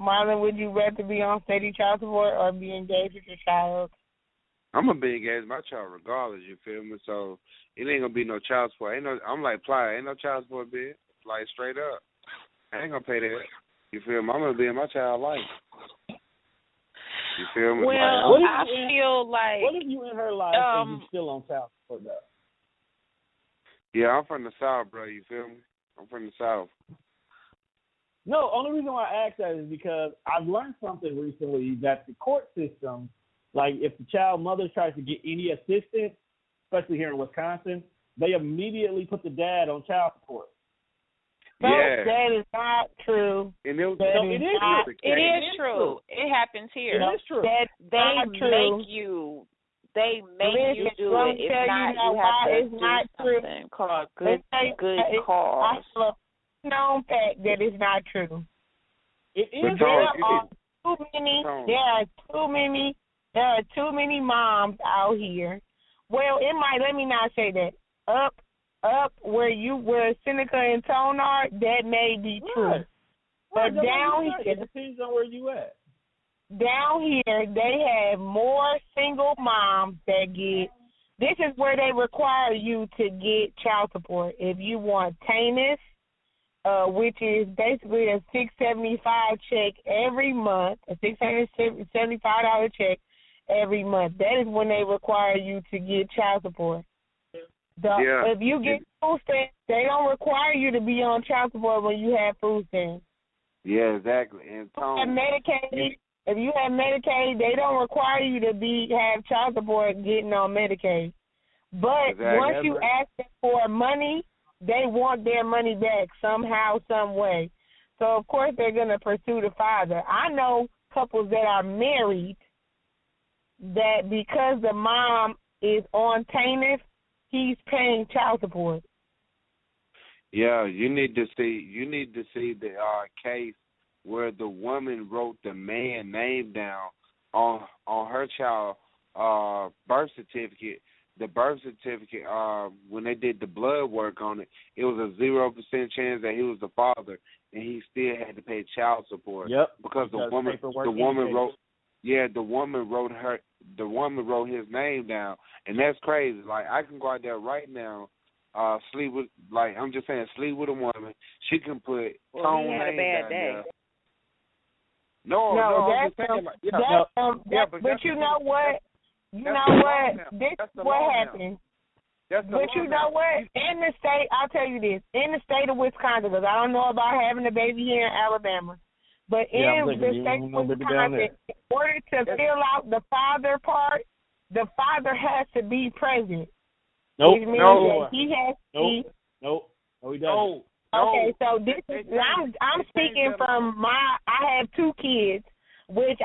Marlon, would you rather be on steady child support or be engaged with your child? I'm gonna be engaged with my child regardless. You feel me? So it ain't gonna be no child support. I'm like Plier. Ain't no child support bill. Like straight up. I ain't gonna pay that. You feel me? I'm gonna be in my child life. You feel me? Well, I feel like. What if you in her life and you still on child support though? Yeah, I'm from the South, bro. You feel me? I'm from the South. No, only reason why I ask that is because I've learned something recently that the court system, like if the child mother tries to get any assistance, especially here in Wisconsin, they immediately put the dad on child support. So that is not true. It is true. It happens here. It is true. They make you do it. If not, you have to do something called good cause. I have a known fact that it's not true. It is. There are too many moms out here. Well, it might. Let me not say that. Up where Seneca and Tone are, that may be true. Right. But down here, it depends on where you at. Down here, they have more single moms that get. This is where they require you to get child support if you want TANF, which is basically a $675 check every month, a $675 check every month. That is when they require you to get child support. If you get food stamps, they don't require you to be on child support when you have food stamps. Yeah, exactly. And if you have Medicaid, they don't require you to have child support getting on Medicaid. But once you ask them for money, they want their money back somehow, some way. So, of course, they're going to pursue the father. I know couples that are married that because the mom is on TANF, he's paying child support. Yeah, you need to see the case where the woman wrote the man's name down on her child birth certificate. The birth certificate, when they did the blood work on it, it was a 0% chance that he was the father, and he still had to pay child support. Yep. Because the woman wrote his name down, and that's crazy. Like I can go out there right now, sleep with a woman. She can put Tone name down there. But you know what? This is what happened. But you know what? In the state, I'll tell you this. In the state of Wisconsin, because I don't know about having a baby here in Alabama, but in the state of Wisconsin, in order to fill out the father part, the father has to be present. Nope. Which means he has to be. Nope. No, he doesn't. Okay, so this is I'm speaking from I have 2 kids, which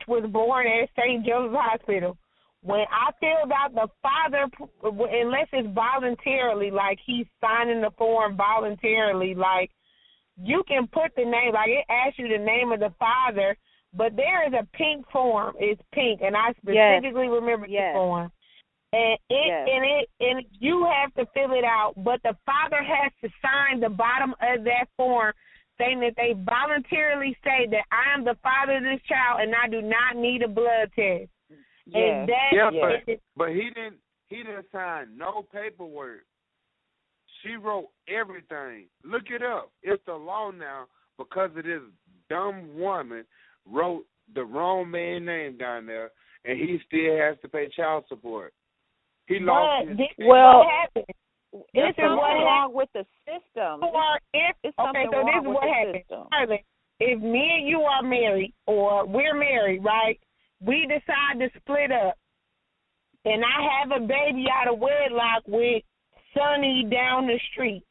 was born at St. Joseph's Hospital. When I filled out the father, unless it's voluntarily, like he's signing the form voluntarily, like you can put the name, like it asks you the name of the father, but there is a pink form. It's pink, and I specifically remember the form. And and you have to fill it out, but the father has to sign the bottom of that form saying that they voluntarily say that I am the father of this child and I do not need a blood test. Yeah. But he didn't sign no paperwork. She wrote everything. Look it up. It's the law now because of this dumb woman wrote the wrong man's name down there, and he still has to pay child support. He lost his what happened. This is what's wrong with the system. This is what happened. If me and you are married, or we're married, right? We decide to split up, and I have a baby out of wedlock with Sonny down the street.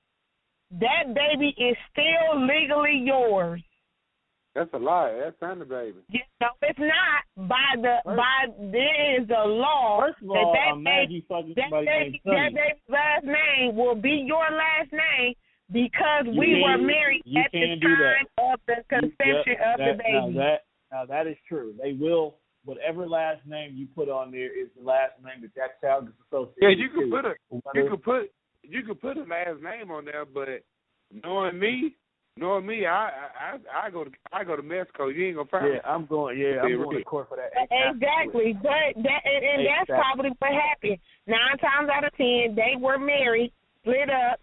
That baby is still legally yours. That's a lie. That's not the baby. No, it's not. There is a law that baby's last name will be your last name because we were married at the time of the conception of the baby. Now that is true. They will. Whatever last name you put on there is the last name that child is associated. Yeah, you can put a last name on there, but knowing me, Knowing me, I go to Mexico. You ain't gonna find me. I'm going to court for that. Exactly, but that's probably what happened. 9 times out of 10, they were married, split up.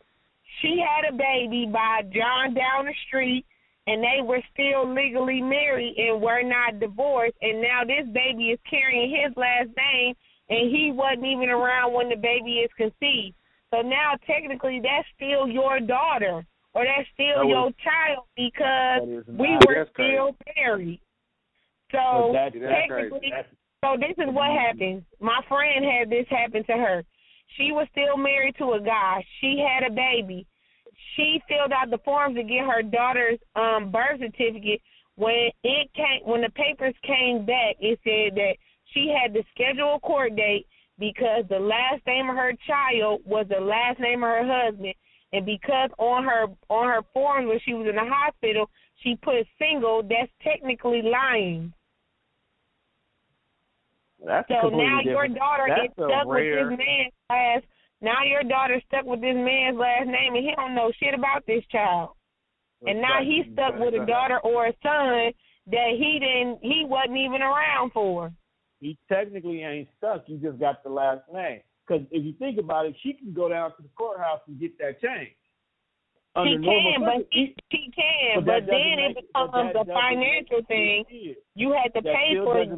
She had a baby by John down the street, and they were still legally married and were not divorced. And now this baby is carrying his last name, and he wasn't even around when the baby is conceived. So now technically that's still your daughter, or that's still your child because we were still married. So technically, so this is what happened. My friend had this happen to her. She was still married to a guy. She had a baby. She filled out the forms to get her daughter's birth certificate. When the papers came back, it said that she had to schedule a court date because the last name of her child was the last name of her husband, and because on her forms when she was in the hospital she put single, that's technically lying. So now your daughter is stuck with this man's last. Now your daughter's stuck with this man's last name, and he don't know shit about this child. And now he's stuck with a daughter or a son that he wasn't even around for. He technically ain't stuck. He just got the last name. Because if you think about it, she can go down to the courthouse and get that changed. She can, but then it becomes a financial thing. You had to pay for it.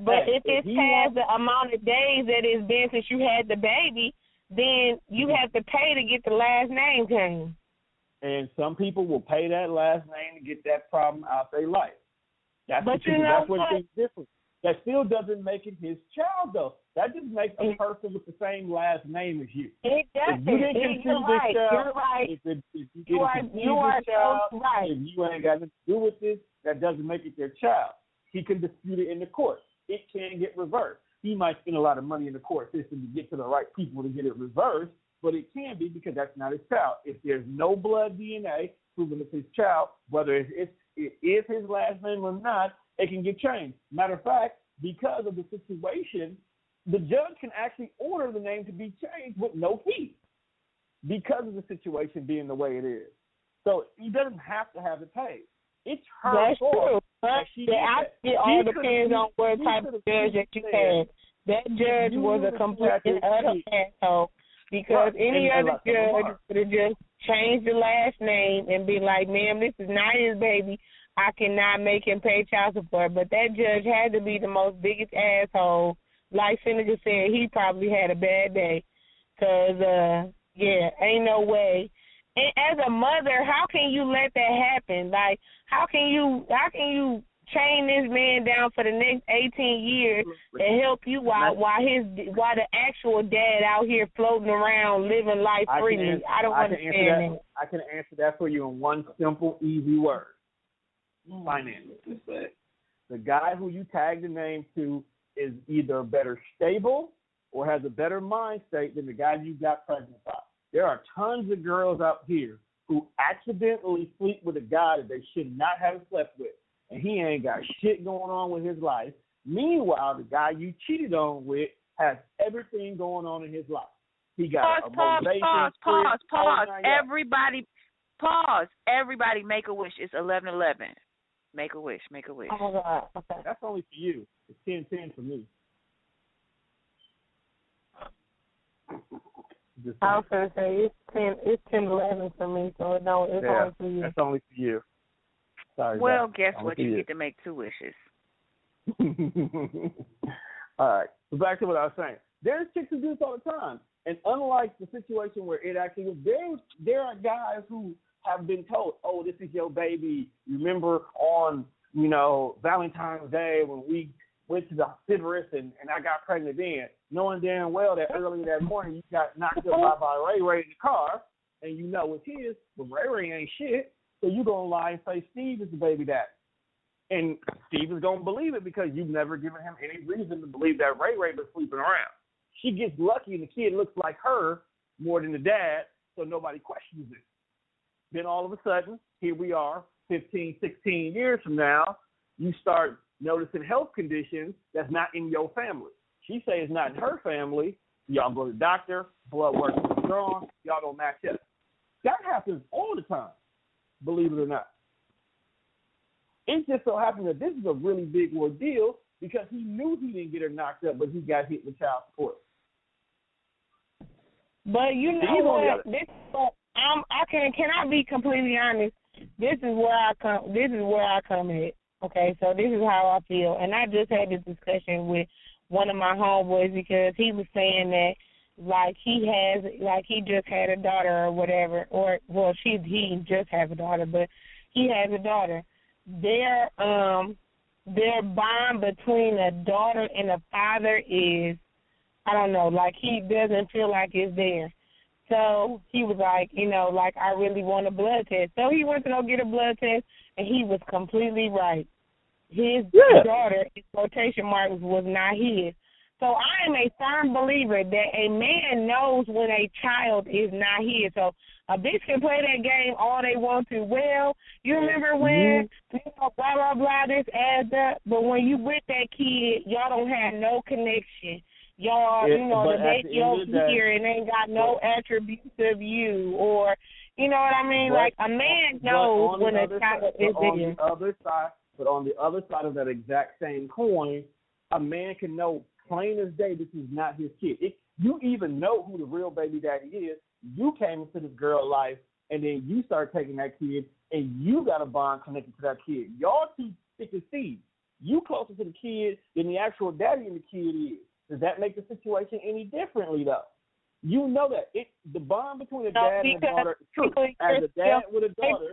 But if it's past the amount of days that it's been since you had the baby, then you have to pay to get the last name changed. And some people will pay that last name to get that problem out their life. That's what it's different. That still doesn't make it his child, though. That just makes a person with the same last name as you. It doesn't. If you didn't conceive this child, you're right. If you ain't got nothing to do with this, that doesn't make it their child. He can dispute it in the court. It can get reversed. He might spend a lot of money in the court system to get to the right people to get it reversed, but it can be because that's not his child. If there's no blood DNA proving it's his child, whether it is his last name or not, it can get changed. Matter of fact, because of the situation, the judge can actually order the name to be changed with no fee because of the situation being the way it is. So he doesn't have to have it paid. It's her That's fault. True. It all depends on what type of judge that you had. That judge was a complete and utter asshole because any other judge would have just changed the last name and be like, ma'am, this is not his baby. I cannot make him pay child support. But that judge had to be the most biggest asshole. Like Seneca said, he probably had a bad day because, ain't no way. And as a mother, how can you let that happen? Like, how can you chain this man down for the next 18 years and help you while the actual dad out here floating around living life freely? I don't understand that. I can answer that for you in one simple, easy word. Finances. The guy who you tag the name to is either better stable or has a better mind state than the guy you got pregnant by. There are tons of girls out here who accidentally sleep with a guy that they should not have slept with, and he ain't got shit going on with his life. Meanwhile, the guy you cheated on with has everything going on in his life. He got a motivation. Pause. Everybody, pause. Everybody, make a wish. It's 11:11. Make a wish. Oh, God. Okay. That's only for you. It's 10:10 for me. I was going to say it's 10:11 for me, so no, it's only for you. That's only for you. Sorry. Well, guess what? You get to make 2 wishes. All right. So back to what I was saying. There's chicks who do this all the time, and unlike the situation where it actually was, there are guys who have been told, "Oh, this is your baby. Remember on Valentine's Day when we went to the Citrus and I got pregnant then," knowing damn well that early that morning you got knocked up by Ray Ray in the car, and you know it's his, but Ray Ray ain't shit, so you going to lie and say Steve is the baby daddy. And Steve is going to believe it because you've never given him any reason to believe that Ray Ray was sleeping around. She gets lucky and the kid looks like her more than the dad, so nobody questions it. Then all of a sudden, here we are, 15, 16 years from now, you start noticing health conditions that's not in your family. She say it's not in her family. Y'all go to the doctor, blood work is wrong, y'all don't match up. That happens all the time, believe it or not. It just so happened that this is a really big ordeal because he knew he didn't get her knocked up, but he got hit with child support. But you know what? Can I be completely honest? This is where I come at. Okay, so this is how I feel, and I just had this discussion with one of my homeboys because he was saying that he just had a daughter or whatever, he just has a daughter, but he has a daughter. Their bond between a daughter and a father is, I don't know, like he doesn't feel like it's there. So he was like, I really want a blood test. So he went to go get a blood test, and he was completely right. His daughter, in quotation marks, was not his. So I am a firm believer that a man knows when a child is not his. So a bitch can play that game all they want to. Well, you remember when, blah, blah, blah, this adds up. But when you with that kid, y'all don't have no connection. Y'all, the date y'all here and ain't got no attributes of you, or, you know what I mean? Like, a man knows when a child is there. But on the other side of that exact same coin, a man can know plain as day this is not his kid. You even know who the real baby daddy is. You came into this girl's life, and then you start taking that kid, and you got a bond connected to that kid. Y'all two thick as thieves. You closer to the kid than the actual daddy and the kid is. Does that make the situation any differently, though? You know that the bond between a dad and a daughter is true. As a dad with a daughter,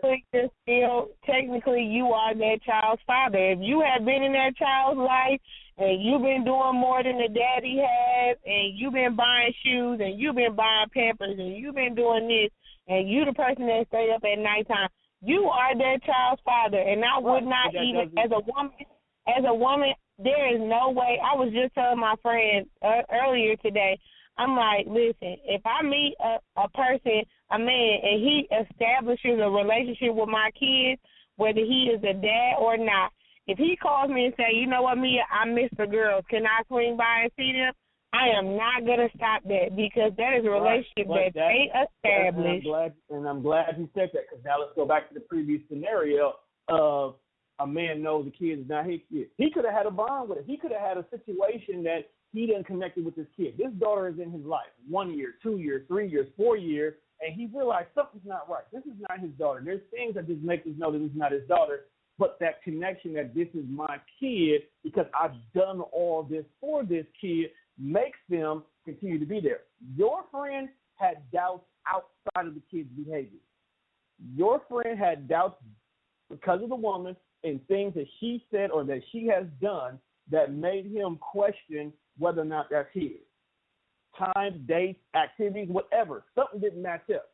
technically, you are that child's father. If you have been in that child's life and you've been doing more than the daddy has, and you've been buying shoes, and you've been buying Pampers, and you've been doing this, and you the person that stay up at nighttime, you are that child's father. And I would not even, as a woman, there is no way. I was just telling my friend earlier today, I'm like, listen, if I meet a person, a man, and he establishes a relationship with my kids, whether he is a dad or not, if he calls me and say, you know what, Mia, I miss the girls, can I swing by and see them? I am not going to stop that because that is a relationship that they established. And I'm glad you said that because now let's go back to the previous scenario of a man knows the kid is not his kid. He could have had a bond with it. He could have had a situation that he didn't connect with his kid. This daughter is in his life 1 year, 2 years, 3 years, 4 years, and he realized something's not right. This is not his daughter. There's things that just make us know that this is not his daughter, but that connection that this is my kid because I've done all this for this kid makes them continue to be there. Your friend had doubts outside of the kid's behavior. Your friend had doubts because of the woman and things that she said or that she has done that made him question whether or not that's his. Time, dates, activities, whatever. Something didn't match up.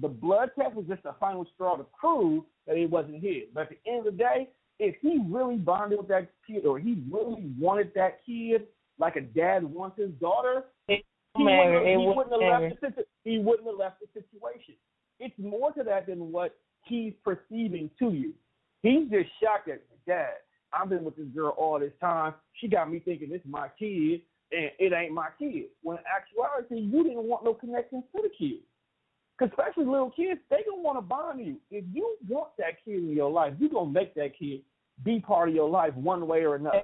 The blood test was just the final straw to prove that it wasn't his. But at the end of the day, if he really bonded with that kid or he really wanted that kid like a dad wants his daughter, he wouldn't have left the situation. It's more to that than what he's perceiving to you. He's just shocked at Dad, I've been with this girl all this time. She got me thinking this is my kid, and it ain't my kid. When in actuality, you didn't want no connection to the kid. Because especially little kids, they don't want to bond you. If you want that kid in your life, you're going to make that kid be part of your life one way or another.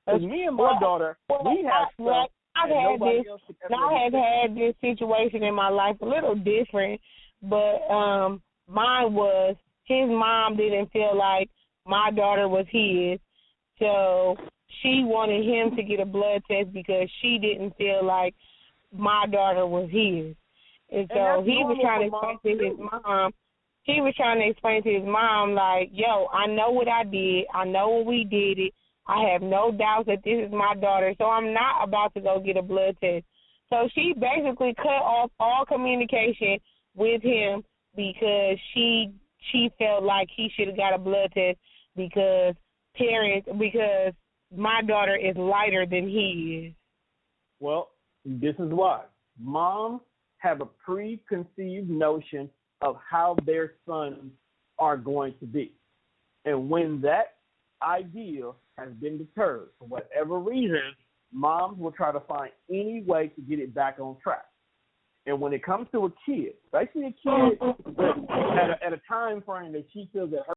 Because me and my daughter, we have stuff that nobody else could ever I have had this situation in my life a little different, but mine was his mom didn't feel like my daughter was his, so she wanted him to get a blood test because she didn't feel like my daughter was his. And so he was trying to explain to his mom. He was trying to explain to his mom, like, yo, I know what I did. I know when we did it. I have no doubt that this is my daughter, so I'm not about to go get a blood test. So she basically cut off all communication with him because she felt like he should have got a blood test because my daughter is lighter than he is. Well, this is why. Moms have a preconceived notion of how their sons are going to be. And when that ideal has been deterred for whatever reason, moms will try to find any way to get it back on track. And when it comes to a kid, especially a kid at a time frame that she feels that her